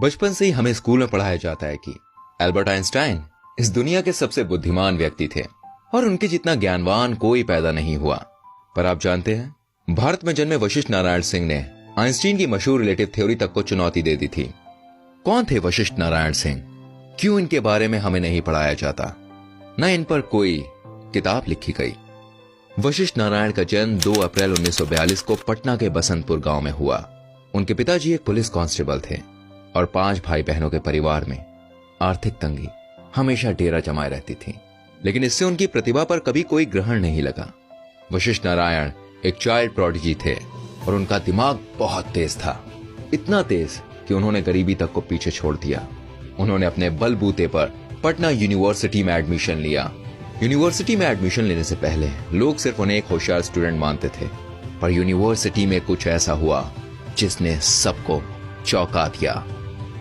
बचपन से ही हमें स्कूल में पढ़ाया जाता है कि एल्बर्ट आइंस्टाइन इस दुनिया के सबसे बुद्धिमान व्यक्ति थे और उनके जितना ज्ञानवान कोई पैदा नहीं हुआ। पर आप जानते हैं, भारत में जन्मे वशिष्ठ नारायण सिंह ने आइंस्टीन की मशहूर रिलेटिव थ्योरी तक को चुनौती दे दी थी। कौन थे वशिष्ठ नारायण सिंह? क्यों इनके बारे में हमें नहीं पढ़ाया जाता, न इन पर कोई किताब लिखी गई? वशिष्ठ नारायण का जन्म 2 अप्रैल 1942 को पटना के बसंतपुर गांव में हुआ। उनके पिताजी एक पुलिस कांस्टेबल थे और 5 भाई बहनों के परिवार में आर्थिक तंगी हमेशा डेरा जमाए रहती थी, लेकिन इससे उनकी प्रतिभा पर कभी कोई ग्रहण नहीं लगा। वशिष्ठ नारायण एक चाइल्ड प्रोडिजी थे और उनका दिमाग बहुत तेज था, इतना तेज कि उन्होंने गरीबी तक को पीछे छोड़ दिया। उन्होंने अपने बलबूते पर पटना यूनिवर्सिटी में एडमिशन लिया। यूनिवर्सिटी में एडमिशन लेने से पहले लोग सिर्फ उन्हें एक होशियार स्टूडेंट मानते थे, पर यूनिवर्सिटी में कुछ ऐसा हुआ जिसने सबको चौंका दिया।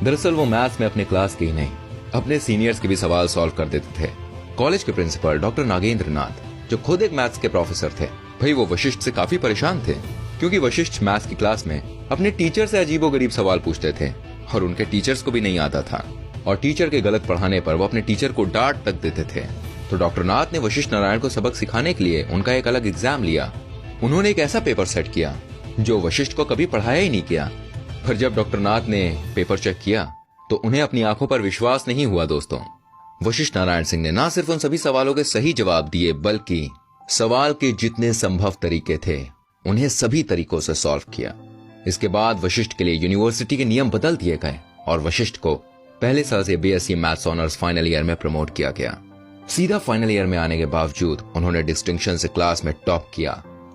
दरअसल वो मैथ्स में अपने क्लास के ही नहीं, अपने सीनियर्स के भी सवाल सॉल्व कर देते थे। कॉलेज के प्रिंसिपल डॉक्टर नागेंद्र नाथ, जो खुद एक मैथ्स के प्रोफेसर थे, भाई वो वशिष्ठ से काफी परेशान थे, क्योंकि वशिष्ठ मैथ्स की क्लास में अपने टीचर से अजीबोगरीब सवाल पूछते थे और उनके टीचर्स को भी नहीं आता था, और टीचर के गलत पढ़ाने पर वो अपने टीचर को डांट तक देते थे। तो डॉक्टर नाथ ने वशिष्ठ नारायण को सबक सिखाने के लिए उनका एक अलग एग्जाम लिया। उन्होंने एक ऐसा पेपर सेट किया जो वशिष्ठ को कभी पढ़ाया ही नहीं किया। पर जब डॉक्टर नाथ ने पेपर चेक किया तो उन्हें अपनी आंखों पर विश्वास नहीं हुआ। दोस्तों, वशिष्ठ नारायण सिंह ने ना सिर्फ उन सभी सवालों के सही जवाब दिए, बल्कि सवाल के जितने संभव तरीके थे उन्हें सभी तरीकों से सॉल्व किया। इसके बाद वशिष्ठ के लिए यूनिवर्सिटी के नियम बदल दिए गए और वशिष्ठ को पहले साल से BSc maths honours final year में प्रमोट किया गया। सीधा फाइनल ईयर में आने के बावजूद उन्होंने डिस्टिंक्शन से क्लास में टॉप किया।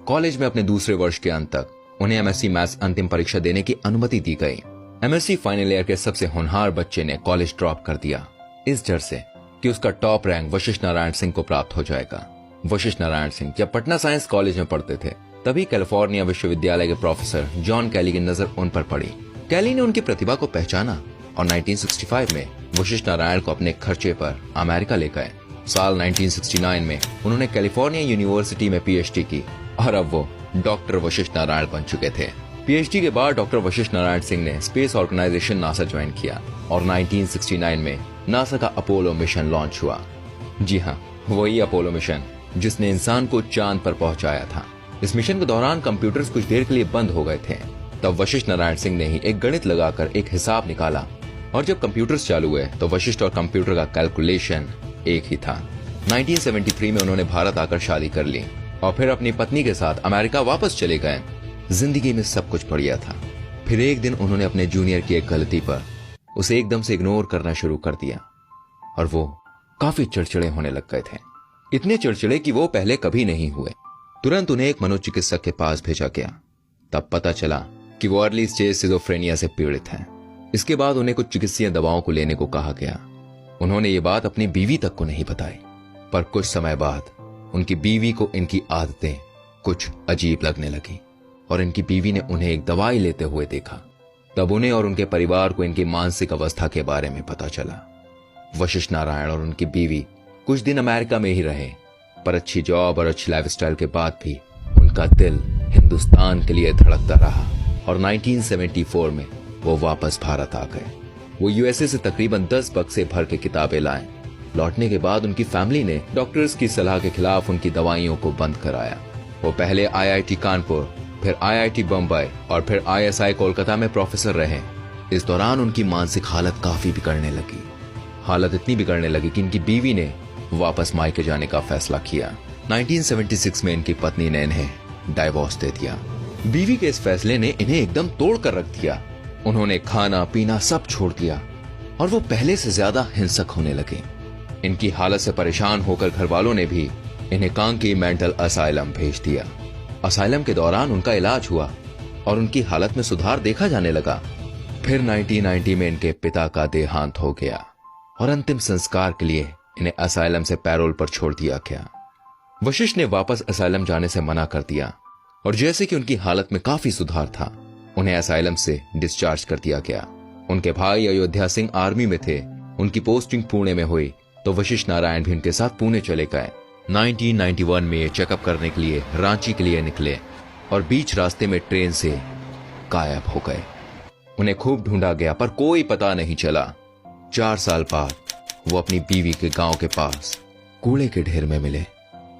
कॉलेज में अपने दूसरे वर्ष के अंत तक उन्हें एमएससी मैथ्स अंतिम परीक्षा देने की अनुमति दी गई। एमएससी फाइनल ईयर के सबसे होनहार बच्चे ने कॉलेज ड्रॉप कर दिया, इस डर से कि उसका टॉप रैंक वशिष्ठ नारायण सिंह को प्राप्त हो जाएगा। वशिष्ठ नारायण सिंह जब पटना साइंस कॉलेज में पढ़ते थे, तभी कैलिफोर्निया विश्वविद्यालय के प्रोफेसर जॉन कैली की नजर उन पर पड़ी। कैली ने उनकी प्रतिभा को पहचाना और 1965 में वशिष्ठ नारायण को अपने खर्चे पर अमेरिका ले गए। साल 1969 में उन्होंने कैलिफोर्निया यूनिवर्सिटी में पीएचडी की और अब वो डॉक्टर वशिष्ठ नारायण बन चुके थे। पीएचडी के बाद डॉक्टर वशिष्ठ नारायण सिंह ने स्पेस ऑर्गेनाइजेशन नासा ज्वाइन किया और 1969 में नासा का अपोलो मिशन लॉन्च हुआ। जी हाँ, वही अपोलो मिशन जिसने इंसान को चांद पर पहुंचाया था। इस मिशन के दौरान कंप्यूटर्स कुछ देर के लिए बंद हो गए थे। तब वशिष्ठ नारायण सिंह ने ही एक गणित लगाकर एक हिसाब निकाला और जब कंप्यूटर्स चालू हुए तो वशिष्ठ और कंप्यूटर का कैलकुलेशन एक ही था। 1973 में उन्होंने भारत आकर शादी कर ली और फिर अपनी पत्नी के साथ अमेरिका वापस चले गए। जिंदगी में सब कुछ बढ़िया था। फिर एक दिन उन्होंने अपने जूनियर की एक गलती पर उसे एकदम से इग्नोर करना शुरू कर दिया और वो काफी चिड़चिड़े होने लग गए थे, इतने चिड़चिड़े कि वो पहले कभी नहीं हुए। तुरंत उन्हें एक मनोचिकित्सक के पास भेजा गया। तब पता चला कि वो अर्ली स्टेज सिजोफ्रेनिया से पीड़ित हैं। इसके बाद उन्हें कुछ चिकित्सीय दवाओं को लेने को कहा गया। उन्होंने ये बात अपनी बीवी तक को नहीं बताई, पर कुछ समय बाद उनकी बीवी को इनकी आदतें कुछ अजीब लगने लगी और इनकी बीवी ने उन्हें एक दवाई लेते हुए देखा। तब उन्हें और उनके परिवार को इनकी मानसिक अवस्था के बारे में पता चला। वशिष्ठ नारायण और उनकी बीवी कुछ दिन अमेरिका में ही रहे, पर अच्छी जॉब और अच्छी लाइफस्टाइल के बाद भी उनका दिल हिंदुस्तान के लिए धड़कता रहा और 1974 में वो वापस भारत आ गए। वो यूएसए से तकरीबन 10 बक्से भर के किताबें लाए। लौटने के बाद उनकी फैमिली ने डॉक्टर्स की सलाह के खिलाफ उनकी दवाइयों को बंद कराया। वो पहले आईआईटी कानपुर, फिर आईआईटी बम्बई और फिर आईएसआई कोलकाता में प्रोफेसर रहे। इस दौरान उनकी मानसिक हालत काफी बिगड़ने लगी। हालत इतनी बिगड़ने लगी कि इनकी बीवी ने वापस मायके जाने का फैसला किया। 1976 में इनकी पत्नी ने इन्हें डाइवोर्स दे दिया। बीवी के इस फैसले ने इन्हें एकदम तोड़ कर रख दिया। उन्होंने खाना पीना सब छोड़ दिया और वो पहले से ज्यादा हिंसक होने लगे। इनकी हालत से परेशान होकर घर वालों ने भी इन्हें कांकी मेंटल असाइलम भेज दिया। असाइलम के दौरान उनका इलाज हुआ और उनकी हालत में सुधार देखा जाने लगा। फिर 1990 में इनके पिता का देहांत हो गया और अंतिम संस्कार के लिए इन्हें असाइलम से पैरोल पर छोड़ दिया गया। वशिष्ठ ने वापस असाइलम जाने से मना कर दिया और जैसे कि उनकी हालत में काफी सुधार था, उन्हें असाइलम से डिस्चार्ज कर दिया गया। उनके भाई अयोध्या सिंह आर्मी में थे। उनकी पोस्टिंग पुणे में हुई तो वशिष्ठ नारायण भी उनके साथ पुणे चले गए। 1991 में ये चेकअप करने के लिए रांची के लिए निकले और बीच रास्ते में ट्रेन से गायब हो गए। उन्हें खूब ढूंढा गया पर कोई पता नहीं चला। 4 साल बाद वो अपनी बीवी के गांव के पास कूड़े के ढेर में मिले।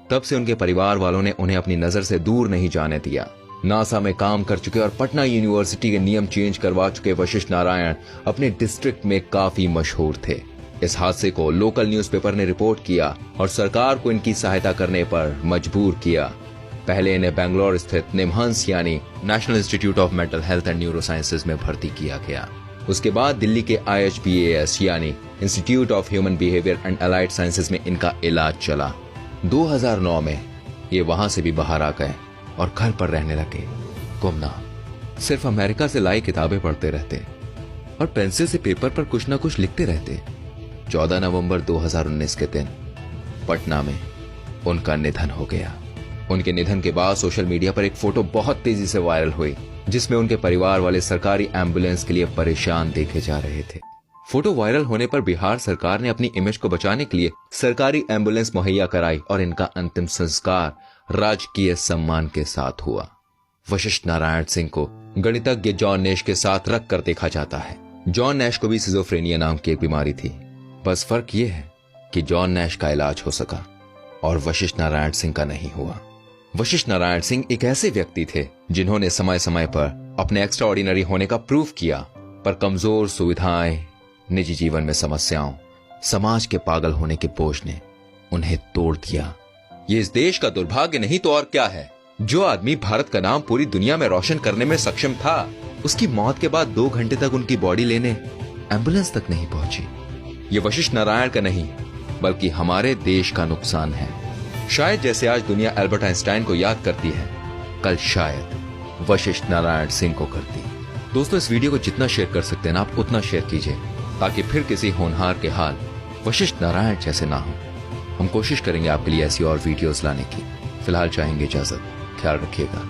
तब से उनके परिवार वालों ने उन्हें अपनी नजर से दूर नहीं जाने दिया। नासा में काम कर चुके और पटना यूनिवर्सिटी के नियम चेंज करवा चुके वशिष्ठ नारायण अपने डिस्ट्रिक्ट में काफी मशहूर थे। इस हादसे को लोकल न्यूज़पेपर ने रिपोर्ट किया और सरकार को इनकी सहायता करने पर मजबूर किया। पहले इन्हें बेंगलोर स्थित निमहंस यानी national institute of mental health and neuro sciences में भर्ती किया गया। उसके बाद दिल्ली के IHBAS यानी institute of human behaviour and allied sciences में इनका इलाज चला। 2009 में ये वहां से भी बाहर आ गए और घर पर रहने लगे। गुमनाम, सिर्फ अमेरिका से लाई किताबें पढ़ते रहते और पेंसिल से पेपर पर कुछ ना कुछ लिखते रहते। 14 नवंबर 2019 के दिन पटना में उनका निधन हो गया। उनके निधन के बाद सोशल मीडिया पर एक फोटो बहुत तेजी से वायरल हुई जिसमें उनके परिवार वाले सरकारी एम्बुलेंस के लिए परेशान देखे जा रहे थे। फोटो वायरल होने पर बिहार सरकार ने अपनी इमेज को बचाने के लिए सरकारी एम्बुलेंस मुहैया कराई और इनका अंतिम संस्कार राजकीय सम्मान के साथ हुआ। वशिष्ठ नारायण सिंह को गणितज्ञ जॉन नैश के साथ रख कर देखा जाता है। जॉन नैश को भी सिजोफ्रेनिया नाम की एक बीमारी थी। बस फर्क यह है कि जॉन नैश का इलाज हो सका और वशिष्ठ नारायण सिंह का नहीं हुआ। वशिष्ठ नारायण सिंह एक ऐसे व्यक्ति थे जिन्होंने समय समय पर अपने एक्स्ट्रा ऑर्डिनरी होने का प्रूफ किया, पर कमजोर सुविधाएं, निजी जीवन में समस्याओं, समाज के पागल होने के बोझ ने उन्हें तोड़ दिया। ये इस देश का दुर्भाग्य नहीं तो और क्या है। जो आदमी भारत का नाम पूरी दुनिया में रोशन करने में सक्षम था, उसकी मौत के बाद 2 घंटे तक उनकी बॉडी लेने एम्बुलेंस तक नहीं पहुंची। ये वशिष्ठ नारायण का नहीं बल्कि हमारे देश का नुकसान है। शायद जैसे आज दुनिया एल्बर्ट आइंस्टाइन को याद करती है, कल शायद वशिष्ठ नारायण सिंह को करती। दोस्तों, इस वीडियो को जितना शेयर कर सकते हैं ना आप उतना शेयर कीजिए ताकि फिर किसी होनहार के हाल वशिष्ठ नारायण जैसे ना हो। हम कोशिश करेंगे आपके लिए ऐसी और वीडियोस लाने की। फिलहाल चाहेंगे इजाजत। ख्याल रखिएगा।